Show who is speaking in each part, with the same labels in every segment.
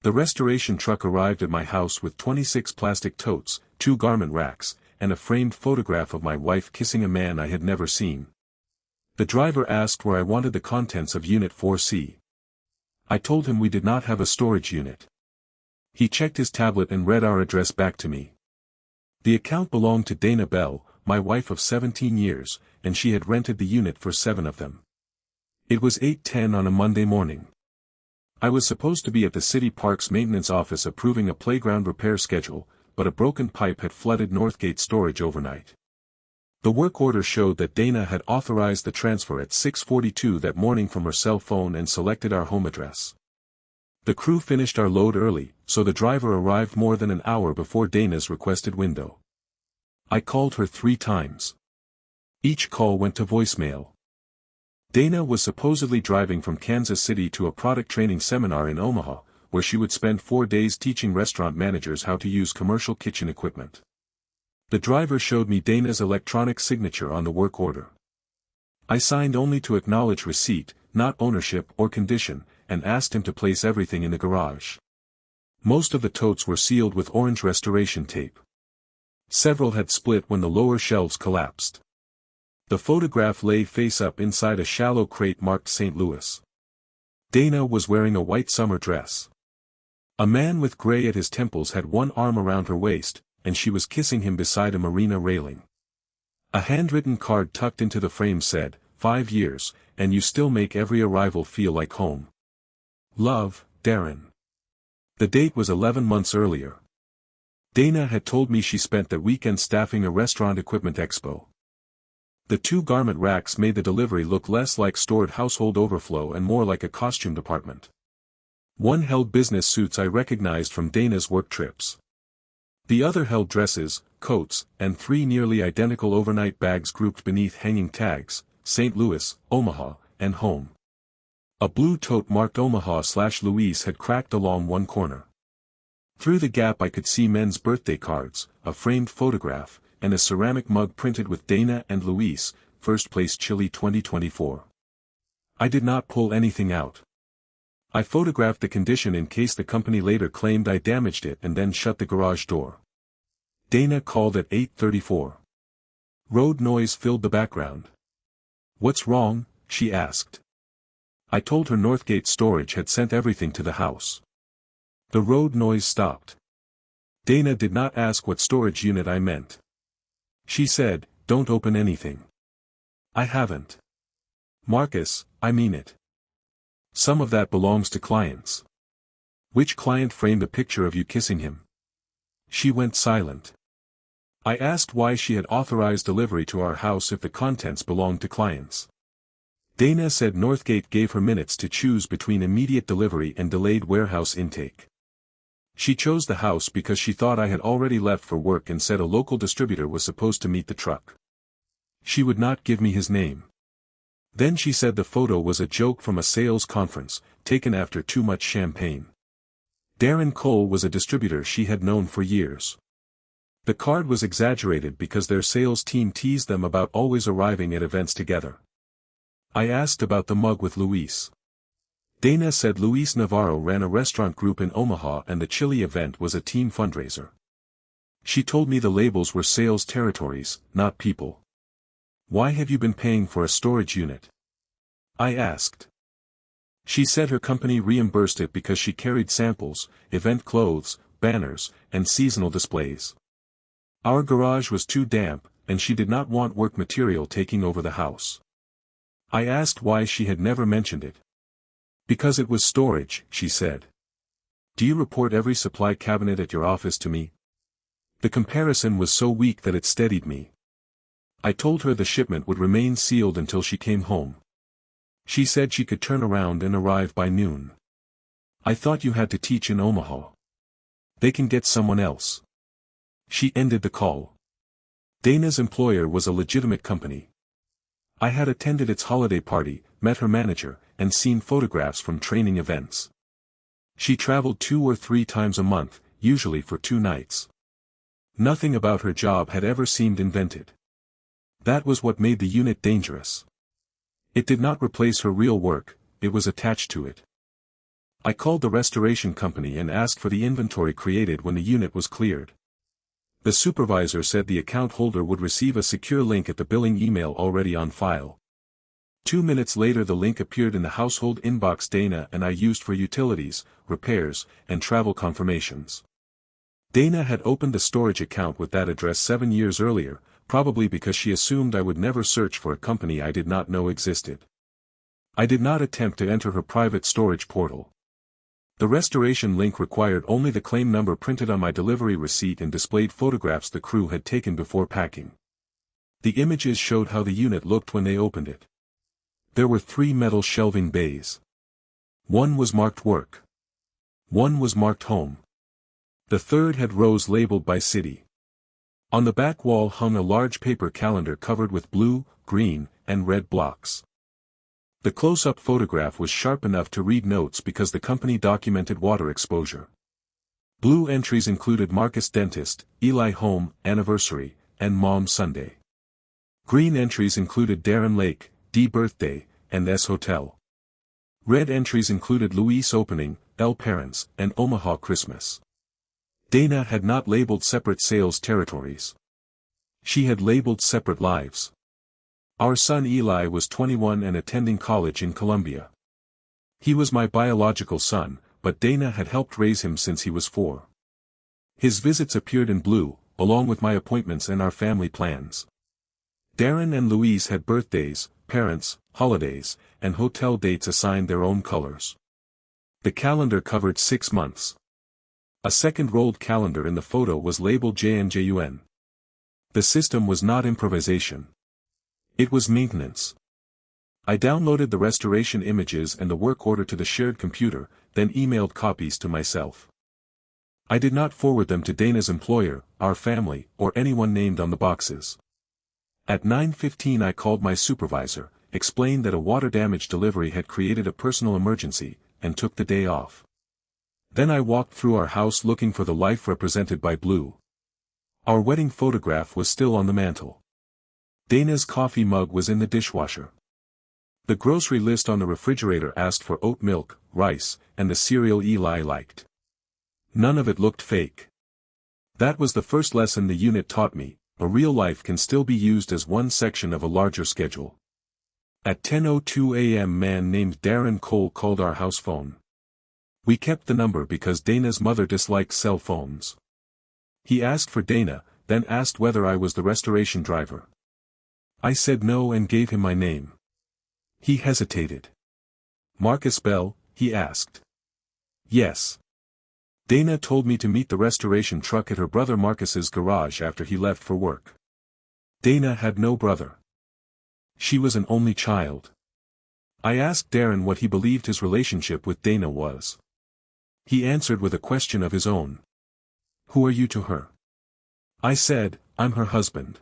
Speaker 1: The restoration truck arrived at my house with 26 plastic totes, 2 garment racks, and a framed photograph of my wife kissing a man I had never seen. The driver asked where I wanted the contents of Unit 4C. I told him we did not have a storage unit. He checked his tablet and read our address back to me. The account belonged to Dana Bell, my wife of 17 years, and she had rented the unit for 7 of them. It was 8:10 on a Monday morning. I was supposed to be at the city parks maintenance office approving a playground repair schedule, but a broken pipe had flooded Northgate storage overnight. The work order showed that Dana had authorized the transfer at 6:42 that morning from her cell phone and selected our home address. The crew finished our load early, so the driver arrived more than an hour before Dana's requested window. I called her 3 times. Each call went to voicemail. Dana was supposedly driving from Kansas City to a product training seminar in Omaha, where she would spend 4 days teaching restaurant managers how to use commercial kitchen equipment. The driver showed me Dana's electronic signature on the work order. I signed only to acknowledge receipt, not ownership or condition, and asked him to place everything in the garage. Most of the totes were sealed with orange restoration tape. Several had split when the lower shelves collapsed. The photograph lay face up inside a shallow crate marked St. Louis. Dana was wearing a white summer dress. A man with gray at his temples had one arm around her waist, and she was kissing him beside a marina railing. A handwritten card tucked into the frame said, 5 years, and you still make every arrival feel like home. Love, Darren. The date was 11 months earlier. Dana had told me she spent the weekend staffing a restaurant equipment expo. The 2 garment racks made the delivery look less like stored household overflow and more like a costume department. One held business suits I recognized from Dana's work trips. The other held dresses, coats, and 3 nearly identical overnight bags grouped beneath hanging tags, St. Louis, Omaha, and home. A blue tote marked Omaha/Louise had cracked along one corner. Through the gap I could see men's birthday cards, a framed photograph, and a ceramic mug printed with Dana and Luis, first place Chile 2024. I did not pull anything out. I photographed the condition in case the company later claimed I damaged it and then shut the garage door. Dana called at 8:34. Road noise filled the background. What's wrong? She asked. I told her Northgate Storage had sent everything to the house. The road noise stopped. Dana did not ask what storage unit I meant. She said, don't open anything. I haven't. Marcus, I mean it. Some of that belongs to clients. Which client framed a picture of you kissing him? She went silent. I asked why she had authorized delivery to our house if the contents belonged to clients. Dana said Northgate gave her minutes to choose between immediate delivery and delayed warehouse intake. She chose the house because she thought I had already left for work and said a local distributor was supposed to meet the truck. She would not give me his name. Then she said the photo was a joke from a sales conference, taken after too much champagne. Darren Cole was a distributor she had known for years. The card was exaggerated because their sales team teased them about always arriving at events together. I asked about the mug with Luis. Dana said Luis Navarro ran a restaurant group in Omaha and the Chile event was a team fundraiser. She told me the labels were sales territories, not people. Why have you been paying for a storage unit? I asked. She said her company reimbursed it because she carried samples, event clothes, banners, and seasonal displays. Our garage was too damp, and she did not want work material taking over the house. I asked why she had never mentioned it. Because it was storage, she said. Do you report every supply cabinet at your office to me? The comparison was so weak that it steadied me. I told her the shipment would remain sealed until she came home. She said she could turn around and arrive by noon. I thought you had to teach in Omaha. They can get someone else. She ended the call. Dana's employer was a legitimate company. I had attended its holiday party, met her manager, and seen photographs from training events. She traveled 2 or 3 times a month, usually for 2 nights. Nothing about her job had ever seemed invented. That was what made the unit dangerous. It did not replace her real work, it was attached to it. I called the restoration company and asked for the inventory created when the unit was cleared. The supervisor said the account holder would receive a secure link at the billing email already on file. 2 minutes later the link appeared in the household inbox Dana and I used for utilities, repairs, and travel confirmations. Dana had opened the storage account with that address 7 years earlier, probably because she assumed I would never search for a company I did not know existed. I did not attempt to enter her private storage portal. The restoration link required only the claim number printed on my delivery receipt and displayed photographs the crew had taken before packing. The images showed how the unit looked when they opened it. There were 3 metal shelving bays. One was marked work. One was marked home. The third had rows labeled by city. On the back wall hung a large paper calendar covered with blue, green, and red blocks. The close-up photograph was sharp enough to read notes because the company documented water exposure. Blue entries included Marcus Dentist, Eli Home, Anniversary, and Mom Sunday. Green entries included Darren Lake, D Birthday, and S Hotel. Red entries included Luis Opening, L Parents, and Omaha Christmas. Dana had not labeled separate sales territories. She had labeled separate lives. Our son Eli was 21 and attending college in Columbia. He was my biological son, but Dana had helped raise him since he was 4. His visits appeared in blue, along with my appointments and our family plans. Darren and Louise had birthdays, parents, holidays, and hotel dates assigned their own colors. The calendar covered 6 months. A second rolled calendar in the photo was labeled JNJUN. The system was not improvisation. It was maintenance. I downloaded the restoration images and the work order to the shared computer, then emailed copies to myself. I did not forward them to Dana's employer, our family, or anyone named on the boxes. At 9:15 I called my supervisor, explained that a water damage delivery had created a personal emergency, and took the day off. Then I walked through our house looking for the life represented by blue. Our wedding photograph was still on the mantel. Dana's coffee mug was in the dishwasher. The grocery list on the refrigerator asked for oat milk, rice, and the cereal Eli liked. None of it looked fake. That was the first lesson the unit taught me: a real life can still be used as one section of a larger schedule. At 10:02 a.m. a man named Darren Cole called our house phone. We kept the number because Dana's mother disliked cell phones. He asked for Dana, then asked whether I was the restoration driver. I said no and gave him my name. He hesitated. Marcus Bell, he asked. Yes. Dana told me to meet the restoration truck at her brother Marcus's garage after he left for work. Dana had no brother. She was an only child. I asked Darren what he believed his relationship with Dana was. He answered with a question of his own. Who are you to her? I said, I'm her husband.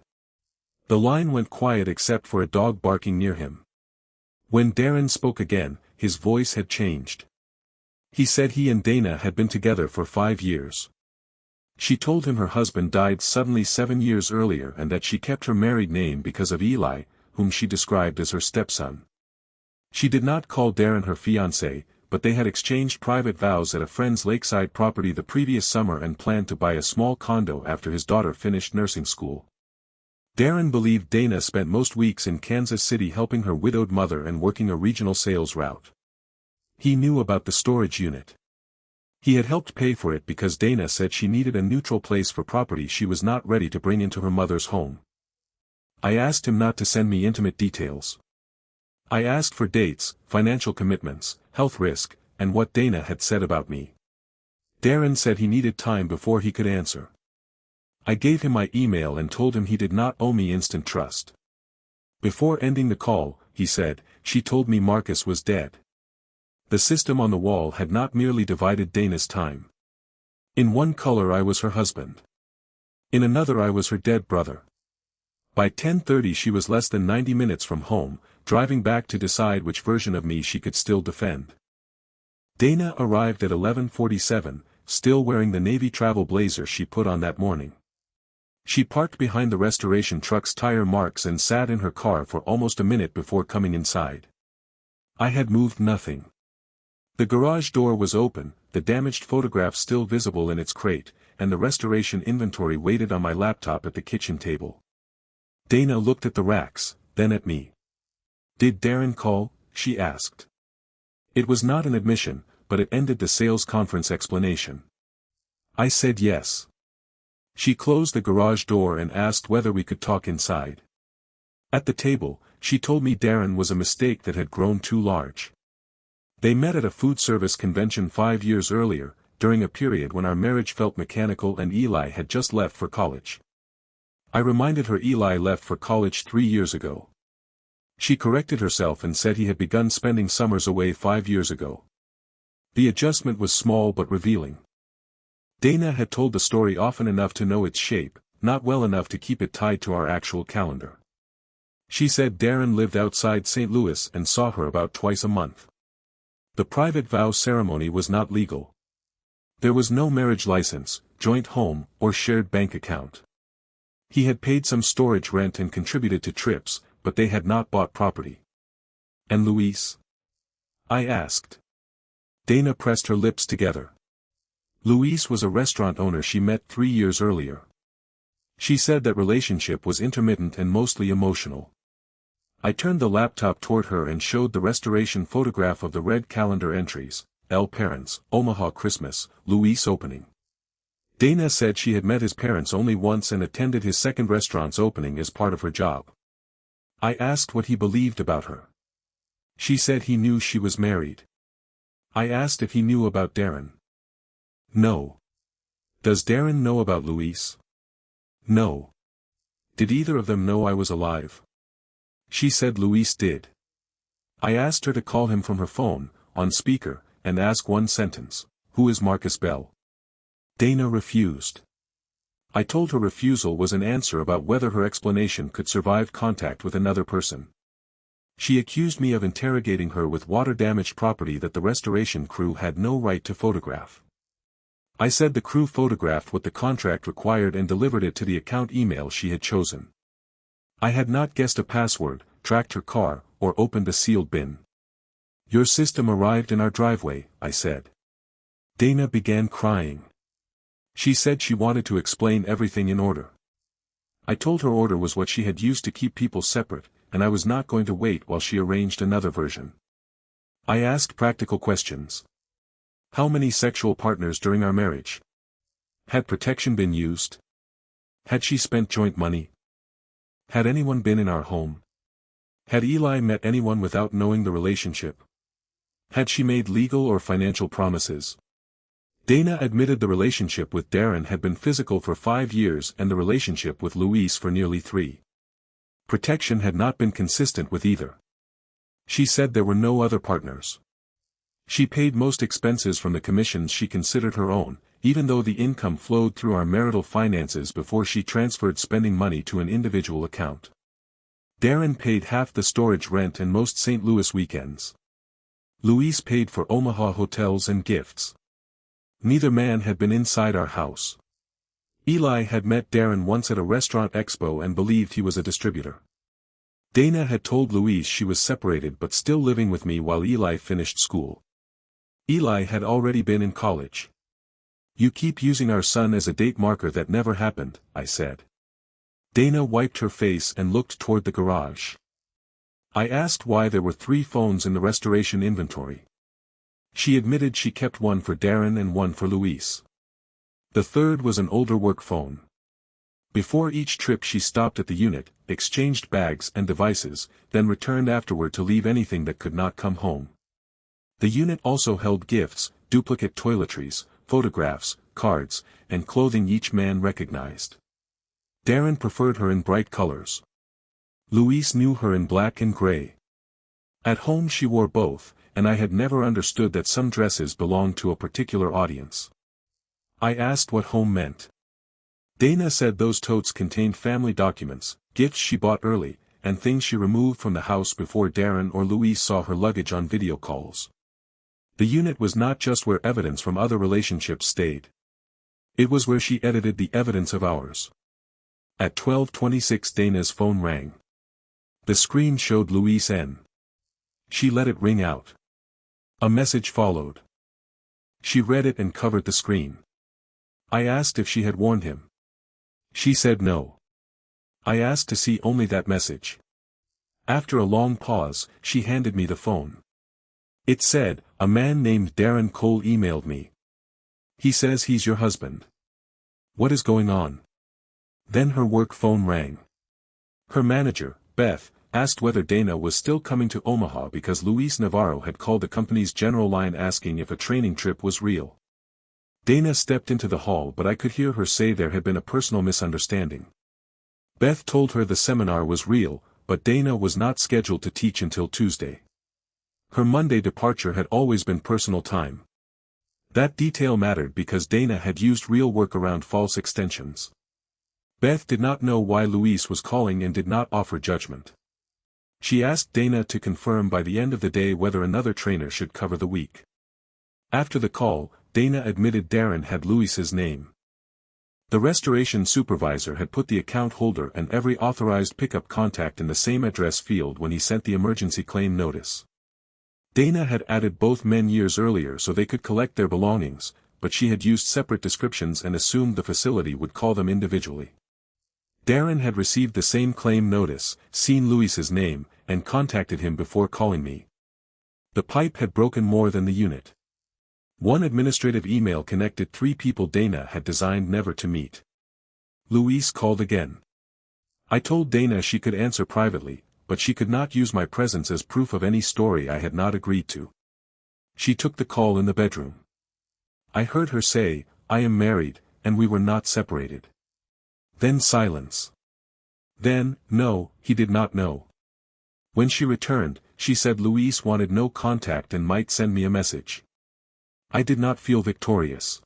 Speaker 1: The line went quiet except for a dog barking near him. When Darren spoke again, his voice had changed. He said he and Dana had been together for 5 years. She told him her husband died suddenly 7 years earlier and that she kept her married name because of Eli, whom she described as her stepson. She did not call Darren her fiancé, but they had exchanged private vows at a friend's lakeside property the previous summer and planned to buy a small condo after his daughter finished nursing school. Darren believed Dana spent most weeks in Kansas City helping her widowed mother and working a regional sales route. He knew about the storage unit. He had helped pay for it because Dana said she needed a neutral place for property she was not ready to bring into her mother's home. I asked him not to send me intimate details. I asked for dates, financial commitments, health risk, and what Dana had said about me. Darren said he needed time before he could answer. I gave him my email and told him he did not owe me instant trust. Before ending the call, he said, she told me Marcus was dead. The system on the wall had not merely divided Dana's time. In one color I was her husband. In another I was her dead brother. By 10:30 she was less than 90 minutes from home, driving back to decide which version of me she could still defend. Dana arrived at 11:47, still wearing the navy travel blazer she put on that morning. She parked behind the restoration truck's tire marks and sat in her car for almost a minute before coming inside. I had moved nothing. The garage door was open, the damaged photograph still visible in its crate, and the restoration inventory waited on my laptop at the kitchen table. Dana looked at the racks, then at me. "Did Darren call?" she asked. It was not an admission, but it ended the sales conference explanation. I said yes. She closed the garage door and asked whether we could talk inside. At the table, she told me Darren was a mistake that had grown too large. They met at a food service convention 5 years earlier, during a period when our marriage felt mechanical and Eli had just left for college. I reminded her Eli left for college 3 years ago. She corrected herself and said he had begun spending summers away 5 years ago. The adjustment was small but revealing. Dana had told the story often enough to know its shape, not well enough to keep it tied to our actual calendar. She said Darren lived outside St. Louis and saw her about twice a month. The private vow ceremony was not legal. There was no marriage license, joint home, or shared bank account. He had paid some storage rent and contributed to trips, but they had not bought property. "And Luis?" I asked. Dana pressed her lips together. Luis was a restaurant owner she met 3 years earlier. She said that relationship was intermittent and mostly emotional. I turned the laptop toward her and showed the restoration photograph of the red calendar entries, El Parents, Omaha Christmas, Luis opening. Dana said she had met his parents only once and attended his second restaurant's opening as part of her job. I asked what he believed about her. She said he knew she was married. I asked if he knew about Darren. No. Does Darren know about Luis? No. Did either of them know I was alive? She said Luis did. I asked her to call him from her phone, on speaker, and ask one sentence, "Who is Marcus Bell?" Dana refused. I told her refusal was an answer about whether her explanation could survive contact with another person. She accused me of interrogating her with water-damaged property that the restoration crew had no right to photograph. I said the crew photographed what the contract required and delivered it to the account email she had chosen. I had not guessed a password, tracked her car, or opened a sealed bin. "Your system arrived in our driveway," I said. Dana began crying. She said she wanted to explain everything in order. I told her order was what she had used to keep people separate, and I was not going to wait while she arranged another version. I asked practical questions. How many sexual partners during our marriage? Had protection been used? Had she spent joint money? Had anyone been in our home? Had Eli met anyone without knowing the relationship? Had she made legal or financial promises? Dana admitted the relationship with Darren had been physical for 5 years and the relationship with Luis for nearly 3. Protection had not been consistent with either. She said there were no other partners. She paid most expenses from the commissions she considered her own, even though the income flowed through our marital finances before she transferred spending money to an individual account. Darren paid half the storage rent and most St. Louis weekends. Luis paid for Omaha hotels and gifts. Neither man had been inside our house. Eli had met Darren once at a restaurant expo and believed he was a distributor. Dana had told Luis she was separated but still living with me while Eli finished school. Eli had already been in college. "You keep using our son as a date marker that never happened," I said. Dana wiped her face and looked toward the garage. I asked why there were 3 phones in the restoration inventory. She admitted she kept one for Darren and one for Luis. The third was an older work phone. Before each trip she stopped at the unit, exchanged bags and devices, then returned afterward to leave anything that could not come home. The unit also held gifts, duplicate toiletries, photographs, cards, and clothing each man recognized. Darren preferred her in bright colors. Luis knew her in black and gray. At home she wore both, and I had never understood that some dresses belonged to a particular audience. I asked what home meant. Dana said those totes contained family documents, gifts she bought early, and things she removed from the house before Darren or Luis saw her luggage on video calls. The unit was not just where evidence from other relationships stayed. It was where she edited the evidence of ours. At 12:26 Dana's phone rang. The screen showed Luis N. She let it ring out. A message followed. She read it and covered the screen. I asked if she had warned him. She said no. I asked to see only that message. After a long pause, she handed me the phone. It said, "A man named Darren Cole emailed me. He says he's your husband. What is going on?" Then her work phone rang. Her manager, Beth, asked whether Dana was still coming to Omaha because Luis Navarro had called the company's general line asking if a training trip was real. Dana stepped into the hall, but I could hear her say there had been a personal misunderstanding. Beth told her the seminar was real, but Dana was not scheduled to teach until Tuesday. Her Monday departure had always been personal time. That detail mattered because Dana had used real work around false extensions. Beth did not know why Luis was calling and did not offer judgment. She asked Dana to confirm by the end of the day whether another trainer should cover the week. After the call, Dana admitted Darren had Luis's name. The restoration supervisor had put the account holder and every authorized pickup contact in the same address field when he sent the emergency claim notice. Dana had added both men years earlier so they could collect their belongings, but she had used separate descriptions and assumed the facility would call them individually. Darren had received the same claim notice, seen Luis's name, and contacted him before calling me. The pipe had broken more than the unit. One administrative email connected three people Dana had designed never to meet. Luis called again. I told Dana she could answer privately, but she could not use my presence as proof of any story I had not agreed to. She took the call in the bedroom. I heard her say, "I am married, and we were not separated." Then silence. Then, "No, he did not know." When she returned, she said Luis wanted no contact and might send me a message. I did not feel victorious.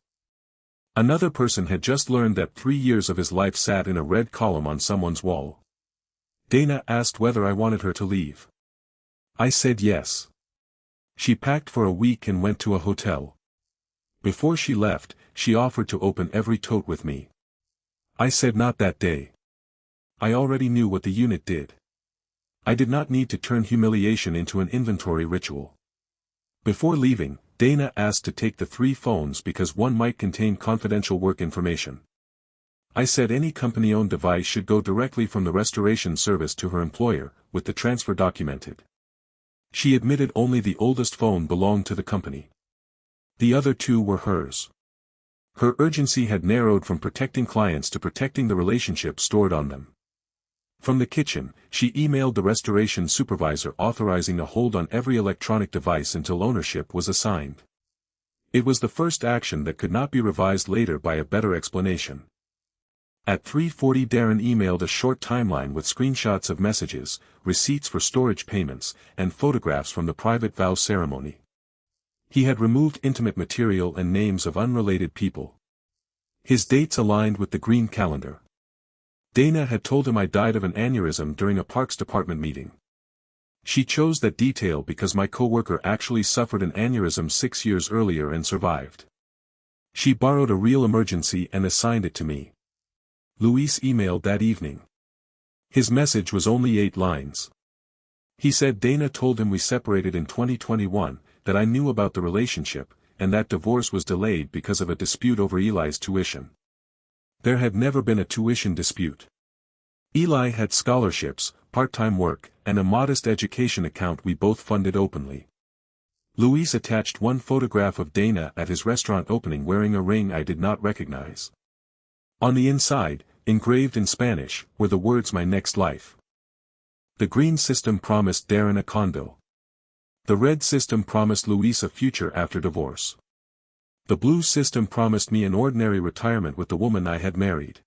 Speaker 1: Another person had just learned that 3 years of his life sat in a red column on someone's wall. Dana asked whether I wanted her to leave. I said yes. She packed for a week and went to a hotel. Before she left, she offered to open every tote with me. I said not that day. I already knew what the unit did. I did not need to turn humiliation into an inventory ritual. Before leaving, Dana asked to take the 3 phones because one might contain confidential work information. I said any company-owned device should go directly from the restoration service to her employer, with the transfer documented. She admitted only the oldest phone belonged to the company. The other 2 were hers. Her urgency had narrowed from protecting clients to protecting the relationship stored on them. From the kitchen, she emailed the restoration supervisor authorizing a hold on every electronic device until ownership was assigned. It was the first action that could not be revised later by a better explanation. At 3:40 Darren emailed a short timeline with screenshots of messages, receipts for storage payments, and photographs from the private vow ceremony. He had removed intimate material and names of unrelated people. His dates aligned with the green calendar. Dana had told him I died of an aneurysm during a Parks Department meeting. She chose that detail because my coworker actually suffered an aneurysm 6 years earlier and survived. She borrowed a real emergency and assigned it to me. Luis emailed that evening. His message was only 8 lines. He said Dana told him we separated in 2021, that I knew about the relationship, and that divorce was delayed because of a dispute over Eli's tuition. There had never been a tuition dispute. Eli had scholarships, part-time work, and a modest education account we both funded openly. Luis attached one photograph of Dana at his restaurant opening wearing a ring I did not recognize. On the inside, engraved in Spanish, were the words "My next life." The green system promised Darren a condo. The red system promised Luis a future after divorce. The blue system promised me an ordinary retirement with the woman I had married.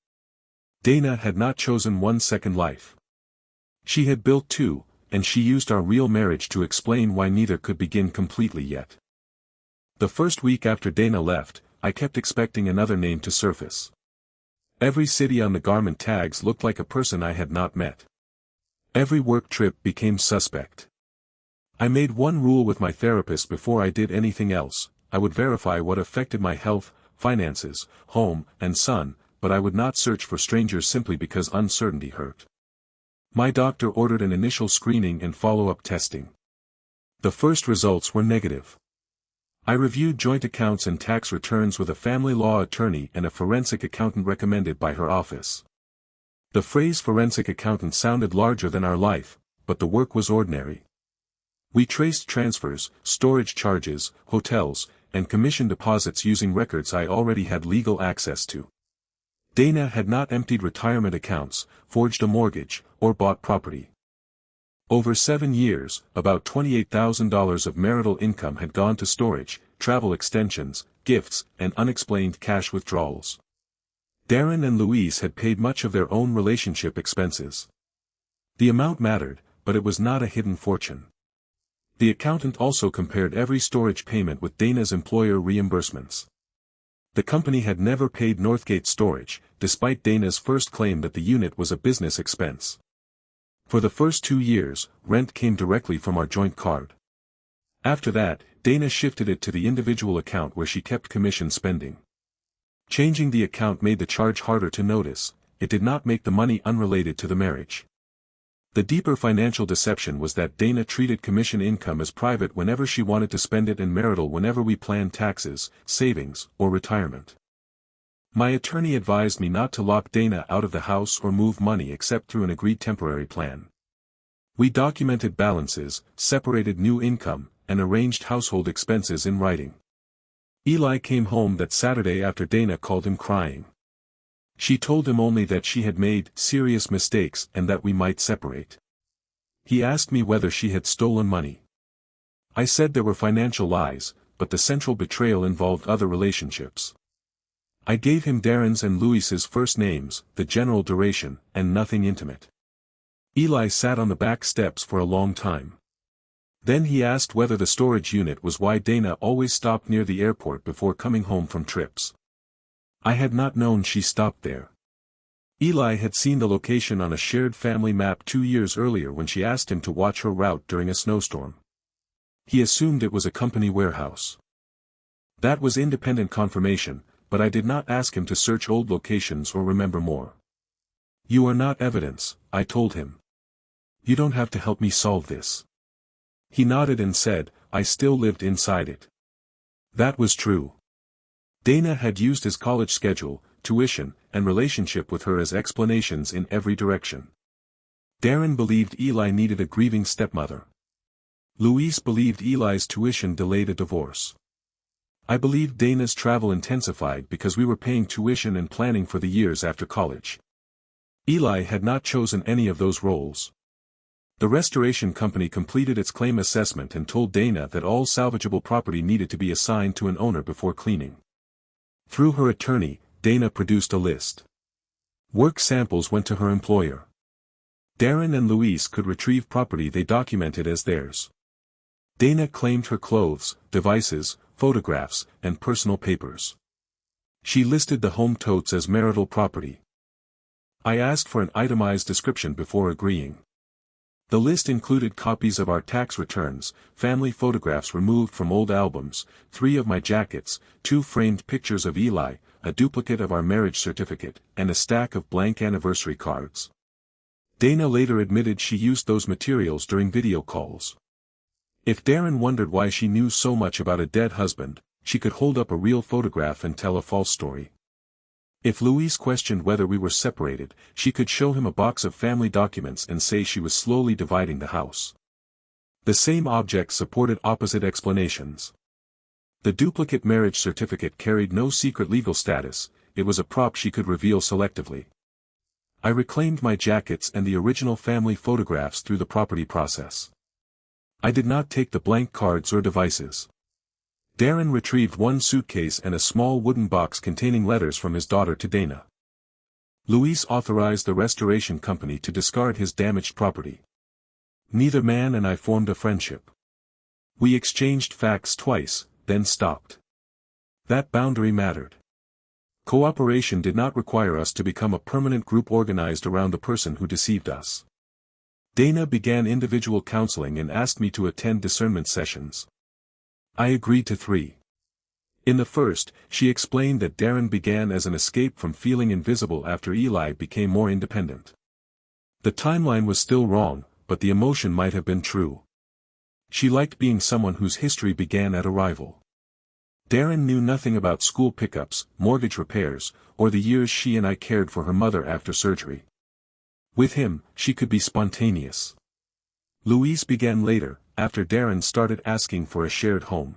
Speaker 1: Dana had not chosen one second life. She had built 2, and she used our real marriage to explain why neither could begin completely yet. The first week after Dana left, I kept expecting another name to surface. Every city on the garment tags looked like a person I had not met. Every work trip became suspect. I made one rule with my therapist before I did anything else: I would verify what affected my health, finances, home, and son, but I would not search for strangers simply because uncertainty hurt. My doctor ordered an initial screening and follow-up testing. The first results were negative. I reviewed joint accounts and tax returns with a family law attorney and a forensic accountant recommended by her office. The phrase forensic accountant sounded larger than our life, but the work was ordinary. We traced transfers, storage charges, hotels, and commission deposits using records I already had legal access to. Dana had not emptied retirement accounts, forged a mortgage, or bought property. Over 7 years, about $28,000 of marital income had gone to storage, travel extensions, gifts, and unexplained cash withdrawals. Darren and Louise had paid much of their own relationship expenses. The amount mattered, but it was not a hidden fortune. The accountant also compared every storage payment with Dana's employer reimbursements. The company had never paid Northgate Storage, despite Dana's first claim that the unit was a business expense. For the first 2 years, rent came directly from our joint card. After that, Dana shifted it to the individual account where she kept commission spending. Changing the account made the charge harder to notice, it did not make the money unrelated to the marriage. The deeper financial deception was that Dana treated commission income as private whenever she wanted to spend it and marital whenever we planned taxes, savings, or retirement. My attorney advised me not to lock Dana out of the house or move money except through an agreed temporary plan. We documented balances, separated new income, and arranged household expenses in writing. Eli came home that Saturday after Dana called him crying. She told him only that she had made serious mistakes and that we might separate. He asked me whether she had stolen money. I said there were financial lies, but the central betrayal involved other relationships. I gave him Darren's and Louise's first names, the general duration, and nothing intimate. Eli sat on the back steps for a long time. Then he asked whether the storage unit was why Dana always stopped near the airport before coming home from trips. I had not known she stopped there. Eli had seen the location on a shared family map 2 years earlier when she asked him to watch her route during a snowstorm. He assumed it was a company warehouse. That was independent confirmation, but I did not ask him to search old locations or remember more. You are not evidence, I told him. You don't have to help me solve this. He nodded and said, I still lived inside it. That was true. Dana had used his college schedule, tuition, and relationship with her as explanations in every direction. Darren believed Eli needed a grieving stepmother. Louise believed Eli's tuition delayed a divorce. I believed Dana's travel intensified because we were paying tuition and planning for the years after college. Eli had not chosen any of those roles. The restoration company completed its claim assessment and told Dana that all salvageable property needed to be assigned to an owner before cleaning. Through her attorney, Dana produced a list. Work samples went to her employer. Darren and Louise could retrieve property they documented as theirs. Dana claimed her clothes, devices, photographs, and personal papers. She listed the home totes as marital property. I asked for an itemized description before agreeing. The list included copies of our tax returns, family photographs removed from old albums, 3 of my jackets, 2 framed pictures of Eli, a duplicate of our marriage certificate, and a stack of blank anniversary cards. Dana later admitted she used those materials during video calls. If Darren wondered why she knew so much about a dead husband, she could hold up a real photograph and tell a false story. If Louise questioned whether we were separated, she could show him a box of family documents and say she was slowly dividing the house. The same objects supported opposite explanations. The duplicate marriage certificate carried no secret legal status, it was a prop she could reveal selectively. I reclaimed my jackets and the original family photographs through the property process. I did not take the blank cards or devices. Darren retrieved 1 suitcase and a small wooden box containing letters from his daughter to Dana. Louise authorized the restoration company to discard his damaged property. Neither man and I formed a friendship. We exchanged facts twice, then stopped. That boundary mattered. Cooperation did not require us to become a permanent group organized around the person who deceived us. Dana began individual counseling and asked me to attend discernment sessions. I agreed to 3. In the first, she explained that Darren began as an escape from feeling invisible after Eli became more independent. The timeline was still wrong, but the emotion might have been true. She liked being someone whose history began at arrival. Darren knew nothing about school pickups, mortgage repairs, or the years she and I cared for her mother after surgery. With him, she could be spontaneous. Louise began later, after Darren started asking for a shared home.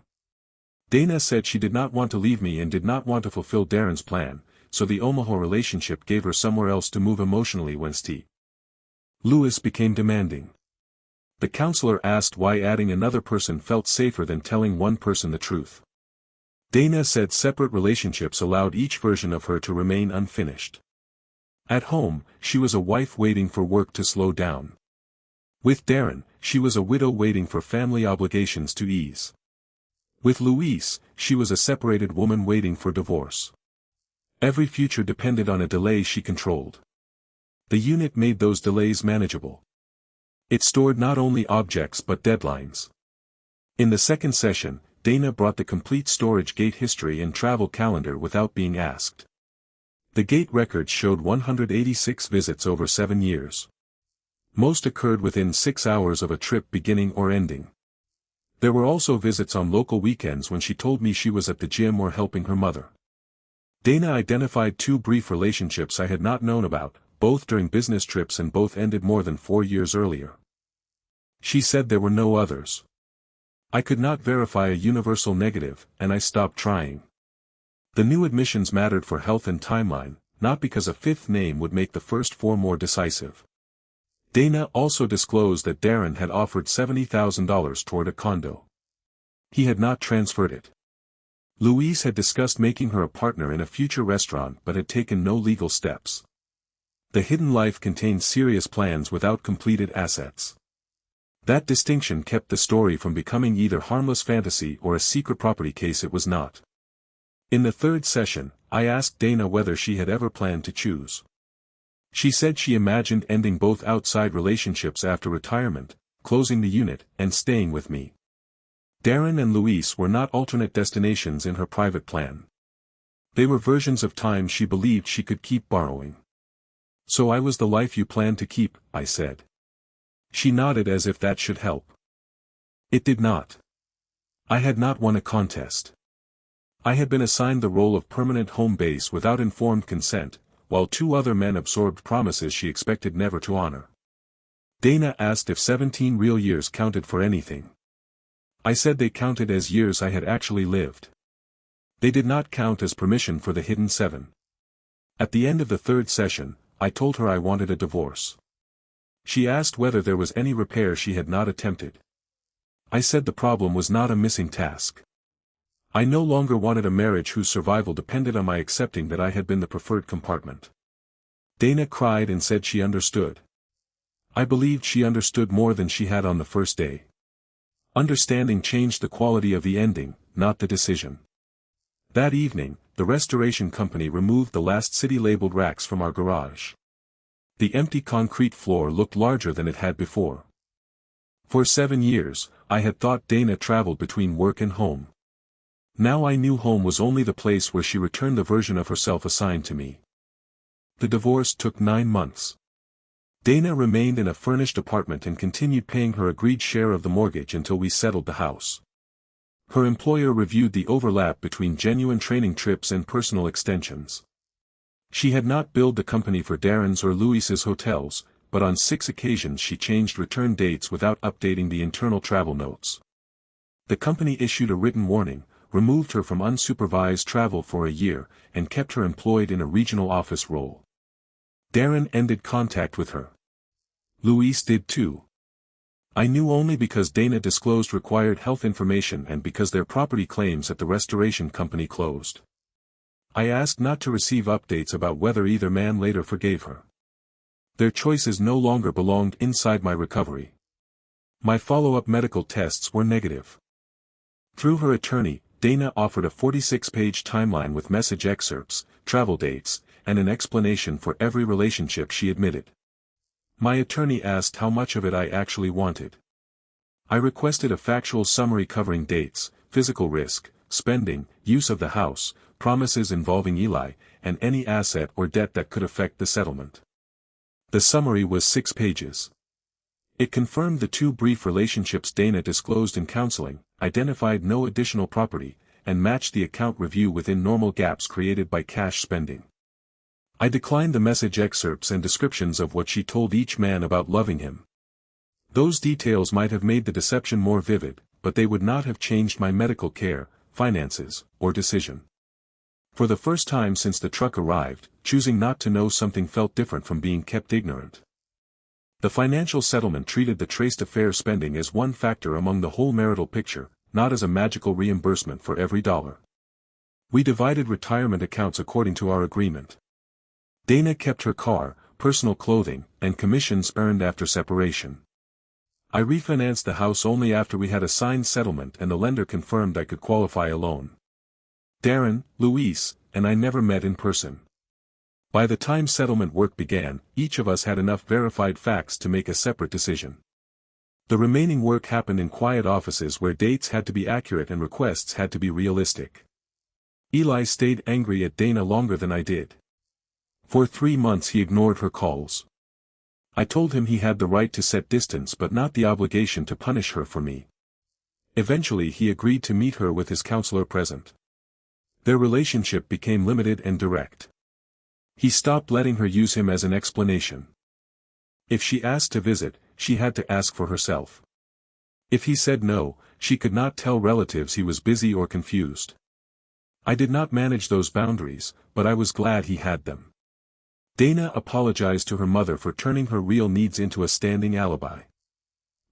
Speaker 1: Dana said she did not want to leave me and did not want to fulfill Darren's plan, so the Omaha relationship gave her somewhere else to move emotionally when Louis became demanding. The counselor asked why adding another person felt safer than telling one person the truth. Dana said separate relationships allowed each version of her to remain unfinished. At home, she was a wife waiting for work to slow down. With Darren, she was a widow waiting for family obligations to ease. With Louise, she was a separated woman waiting for divorce. Every future depended on a delay she controlled. The unit made those delays manageable. It stored not only objects but deadlines. In the second session, Dana brought the complete storage gate history and travel calendar without being asked. The gate records showed 186 visits over 7 years. Most occurred within 6 hours of a trip beginning or ending. There were also visits on local weekends when she told me she was at the gym or helping her mother. Dana identified 2 brief relationships I had not known about, both during business trips and both ended more than 4 years earlier. She said there were no others. I could not verify a universal negative, and I stopped trying. The new admissions mattered for health and timeline, not because a 5th name would make the first 4 more decisive. Dana also disclosed that Darren had offered $70,000 toward a condo. He had not transferred it. Louise had discussed making her a partner in a future restaurant but had taken no legal steps. The hidden life contained serious plans without completed assets. That distinction kept the story from becoming either harmless fantasy or a secret property case it was not. In the third session, I asked Dana whether she had ever planned to choose. She said she imagined ending both outside relationships after retirement, closing the unit, and staying with me. Darren and Louise were not alternate destinations in her private plan. They were versions of time she believed she could keep borrowing. So I was the life you planned to keep, I said. She nodded as if that should help. It did not. I had not won a contest. I had been assigned the role of permanent home base without informed consent, while 2 other men absorbed promises she expected never to honor. Dana asked if 17 real years counted for anything. I said they counted as years I had actually lived. They did not count as permission for the hidden 7. At the end of the third session, I told her I wanted a divorce. She asked whether there was any repair she had not attempted. I said the problem was not a missing task. I no longer wanted a marriage whose survival depended on my accepting that I had been the preferred compartment. Dana cried and said she understood. I believed she understood more than she had on the first day. Understanding changed the quality of the ending, not the decision. That evening, the restoration company removed the last city-labeled racks from our garage. The empty concrete floor looked larger than it had before. For 7 years, I had thought Dana traveled between work and home. Now I knew home was only the place where she returned the version of herself assigned to me. The divorce took 9 months. Dana remained in a furnished apartment and continued paying her agreed share of the mortgage until we settled the house. Her employer reviewed the overlap between genuine training trips and personal extensions. She had not billed the company for Darren's or Louis's hotels, but on 6 occasions she changed return dates without updating the internal travel notes. The company issued a written warning, removed her from unsupervised travel for a year, and kept her employed in a regional office role. Darren ended contact with her. Louise did too. I knew only because Dana disclosed required health information and because their property claims at the restoration company closed. I asked not to receive updates about whether either man later forgave her. Their choices no longer belonged inside my recovery. My follow-up medical tests were negative. Through her attorney, Dana offered a 46-page timeline with message excerpts, travel dates, and an explanation for every relationship she admitted. My attorney asked how much of it I actually wanted. I requested a factual summary covering dates, physical risk, spending, use of the house, promises involving Eli, and any asset or debt that could affect the settlement. The summary was 6 pages. It confirmed the 2 brief relationships Dana disclosed in counseling, identified no additional property, and matched the account review within normal gaps created by cash spending. I declined the message excerpts and descriptions of what she told each man about loving him. Those details might have made the deception more vivid, but they would not have changed my medical care, finances, or decision. For the first time since the truck arrived, choosing not to know something felt different from being kept ignorant. The financial settlement treated the traced affair spending as one factor among the whole marital picture, not as a magical reimbursement for every dollar. We divided retirement accounts according to our agreement. Dana kept her car, personal clothing, and commissions earned after separation. I refinanced the house only after we had a signed settlement and the lender confirmed I could qualify a loan. Darren, Luis, and I never met in person. By the time settlement work began, each of us had enough verified facts to make a separate decision. The remaining work happened in quiet offices where dates had to be accurate and requests had to be realistic. Eli stayed angry at Dana longer than I did. For 3 months he ignored her calls. I told him he had the right to set distance but not the obligation to punish her for me. Eventually he agreed to meet her with his counselor present. Their relationship became limited and direct. He stopped letting her use him as an explanation. If she asked to visit, she had to ask for herself. If he said no, she could not tell relatives he was busy or confused. I did not manage those boundaries, but I was glad he had them. Dana apologized to her mother for turning her real needs into a standing alibi.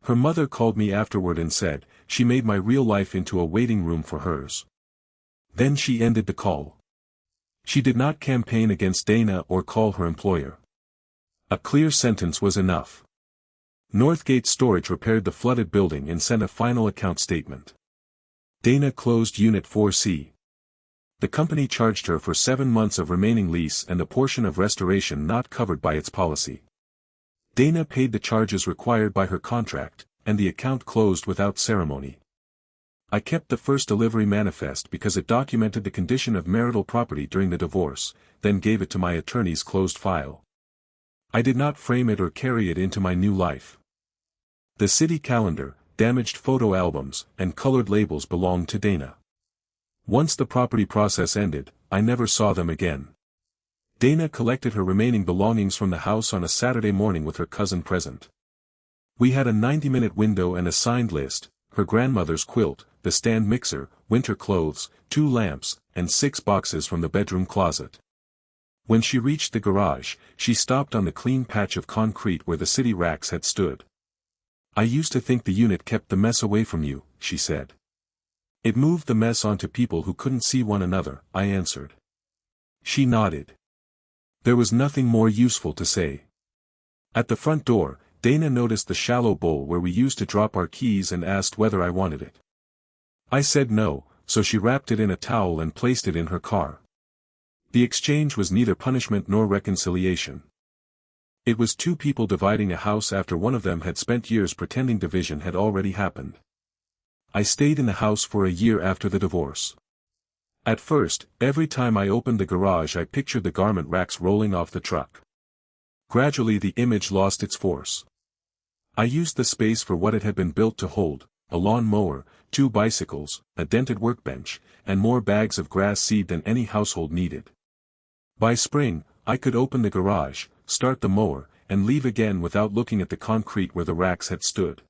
Speaker 1: Her mother called me afterward and said, she made my real life into a waiting room for hers. Then she ended the call. She did not campaign against Dana or call her employer. A clear sentence was enough. Northgate Storage repaired the flooded building and sent a final account statement. Dana closed Unit 4C. The company charged her for 7 months of remaining lease and a portion of restoration not covered by its policy. Dana paid the charges required by her contract, and the account closed without ceremony. I kept the first delivery manifest because it documented the condition of marital property during the divorce, then gave it to my attorney's closed file. I did not frame it or carry it into my new life. The city calendar, damaged photo albums, and colored labels belonged to Dana. Once the property process ended, I never saw them again. Dana collected her remaining belongings from the house on a Saturday morning with her cousin present. We had a 90-minute window and a signed list, her grandmother's quilt, the stand mixer, winter clothes, 2 lamps, and 6 boxes from the bedroom closet. When she reached the garage, she stopped on the clean patch of concrete where the city racks had stood. I used to think the unit kept the mess away from you, she said. It moved the mess onto people who couldn't see one another, I answered. She nodded. There was nothing more useful to say. At the front door, Dana noticed the shallow bowl where we used to drop our keys and asked whether I wanted it. I said no, so she wrapped it in a towel and placed it in her car. The exchange was neither punishment nor reconciliation. It was 2 people dividing a house after one of them had spent years pretending division had already happened. I stayed in the house for a year after the divorce. At first, every time I opened the garage I pictured the garment racks rolling off the truck. Gradually the image lost its force. I used the space for what it had been built to hold, a lawn mower, 2 bicycles, a dented workbench, and more bags of grass seed than any household needed. By spring, I could open the garage, start the mower, and leave again without looking at the concrete where the racks had stood.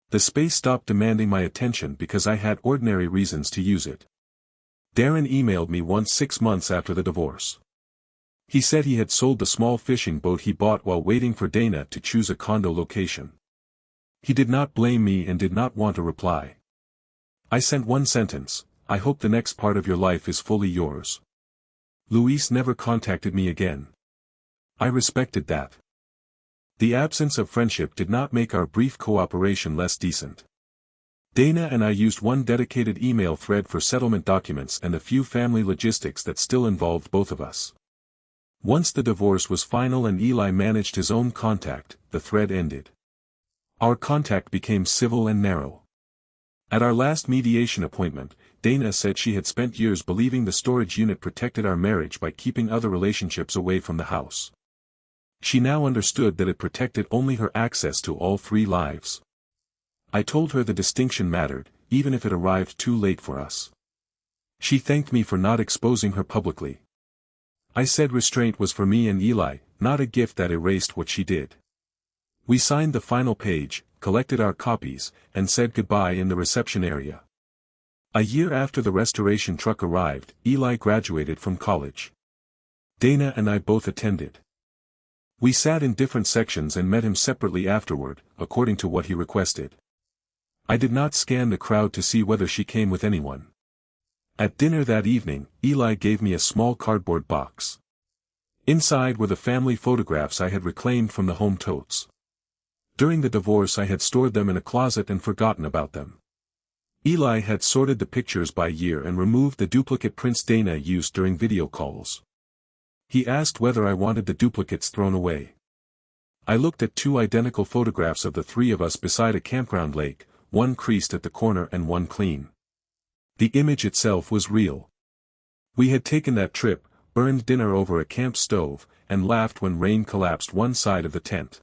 Speaker 1: The space stopped demanding my attention because I had ordinary reasons to use it. Darren emailed me once 6 months after the divorce. He said he had sold the small fishing boat he bought while waiting for Dana to choose a condo location. He did not blame me and did not want a reply. I sent one sentence, I hope the next part of your life is fully yours. Luis never contacted me again. I respected that. The absence of friendship did not make our brief cooperation less decent. Dana and I used one dedicated email thread for settlement documents and the few family logistics that still involved both of us. Once the divorce was final and Eli managed his own contact, the thread ended. Our contact became civil and narrow. At our last mediation appointment, Dana said she had spent years believing the storage unit protected our marriage by keeping other relationships away from the house. She now understood that it protected only her access to all 3 lives. I told her the distinction mattered, even if it arrived too late for us. She thanked me for not exposing her publicly. I said restraint was for me and Eli, not a gift that erased what she did. We signed the final page, collected our copies, and said goodbye in the reception area. A year after the restoration truck arrived, Eli graduated from college. Dana and I both attended. We sat in different sections and met him separately afterward, according to what he requested. I did not scan the crowd to see whether she came with anyone. At dinner that evening, Eli gave me a small cardboard box. Inside were the family photographs I had reclaimed from the home totes. During the divorce I had stored them in a closet and forgotten about them. Eli had sorted the pictures by year and removed the duplicate prints Dana used during video calls. He asked whether I wanted the duplicates thrown away. I looked at 2 identical photographs of the 3 of us beside a campground lake, one creased at the corner and one clean. The image itself was real. We had taken that trip, burned dinner over a camp stove, and laughed when rain collapsed one side of the tent.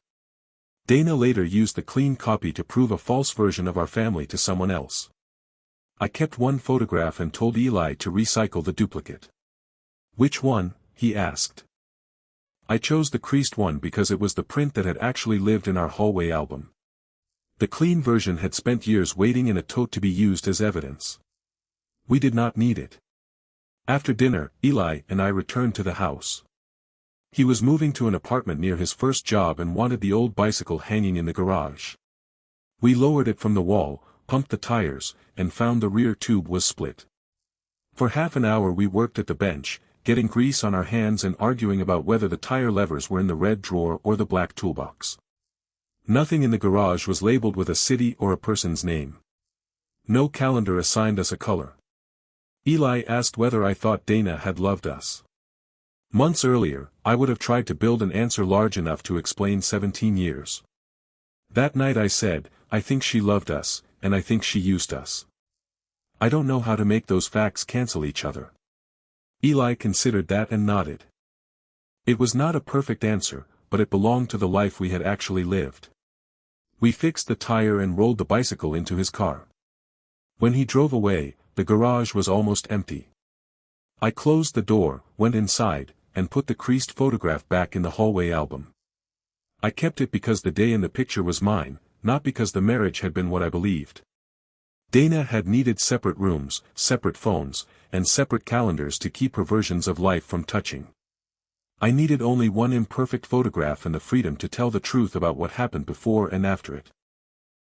Speaker 1: Dana later used the clean copy to prove a false version of our family to someone else. I kept one photograph and told Eli to recycle the duplicate. "Which one?" he asked. I chose the creased one because it was the print that had actually lived in our hallway album. The clean version had spent years waiting in a tote to be used as evidence. We did not need it. After dinner, Eli and I returned to the house. He was moving to an apartment near his first job and wanted the old bicycle hanging in the garage. We lowered it from the wall, pumped the tires, and found the rear tube was split. For half an hour we worked at the bench, getting grease on our hands and arguing about whether the tire levers were in the red drawer or the black toolbox. Nothing in the garage was labeled with a city or a person's name. No calendar assigned us a color. Eli asked whether I thought Dana had loved us. Months earlier, I would have tried to build an answer large enough to explain 17 years. That night I said, I think she loved us, and I think she used us. I don't know how to make those facts cancel each other. Eli considered that and nodded. It was not a perfect answer, but it belonged to the life we had actually lived. We fixed the tire and rolled the bicycle into his car. When he drove away, the garage was almost empty. I closed the door, went inside, and put the creased photograph back in the hallway album. I kept it because the day in the picture was mine, not because the marriage had been what I believed. Dana had needed separate rooms, separate phones, and separate calendars to keep her versions of life from touching. I needed only one imperfect photograph and the freedom to tell the truth about what happened before and after it.